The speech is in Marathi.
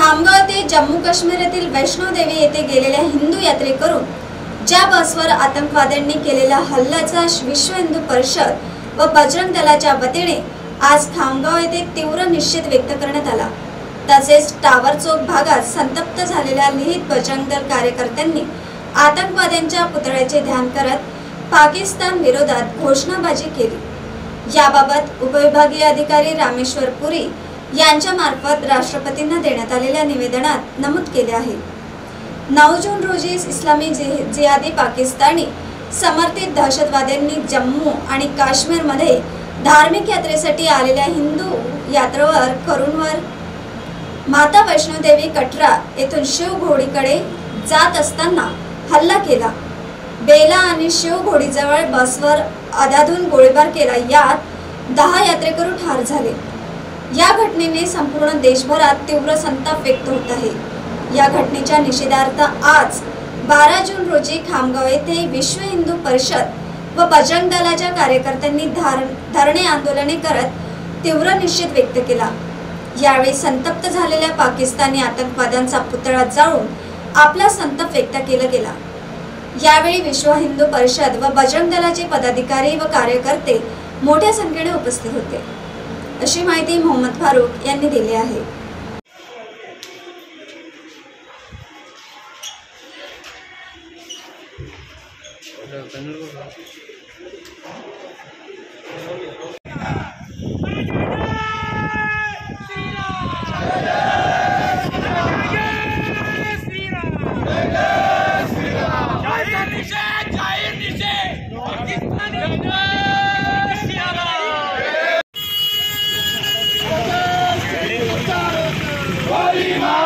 खामगाव ते जम्मू काश्मीर येथील वैष्णोदेवी येथे गेलेल्या हिंदू यात्रेकरून ज्या बसवर आतंकवाद्यांनी केलेल्या हल्ल्याचा विश्व हिंदू परिषद व बजरंग दलाच्या वतीने आज खामगाव येथे तीव्र निषेध व्यक्त करण्यात आला। तसेच टावर चौक भागात संतप्त झालेल्या लिहित बजरंग दल कार्यकर्त्यांनी आतंकवाद्यांच्या पुतळ्याचे ध्यान करत पाकिस्तान विरोधात घोषणाबाजी केली। याबाबत उपविभागीय अधिकारी रामेश्वर पुरी यांच्या मार्फत राष्ट्रपतींना देण्यात आलेल्या निवेदनात नमूद केले आहे। 9 जून रोजी इस्लामी जिहादी पाकिस्तानी समर्थित दहशतवाद्यांनी जम्मू आणि काश्मीरमध्ये धार्मिक यात्रेसाठी आलेल्या हिंदू यात्रेवर करूनवर माता वैष्णोदेवी कटरा येथून शिवघोडीकडे जात असताना हल्ला केला। बेला आणि शिवघोडीजवळ बसवर अधाधून गोळीबार केला। यात 10 यात्रेकरू ठार झाले। या घटनेने संपूर्ण देशभरात तीव्र संताप व्यक्त होत आहे। या घटनेच्या निषेधार्थ आज 12 जून रोजी खामगाव येथे विश्व हिंदू परिषद व बजरंग दलाच्या कार्यकर्त्यांनी धरणे आंदोलने करत तीव्र निषेध व्यक्त केला। यावेळी संतप्त झालेल्या पाकिस्तानी आतंकवाद्यांचा पुतळा जाळून आपला संताप व्यक्त केला गेला। यावेळी विश्व हिंदू परिषद व बजरंग दलाचे पदाधिकारी व कार्यकर्ते मोठ्या संख्येने उपस्थित होते, अशी माहिती मोहम्मद फारूक यांनी दिली आहे। Bye.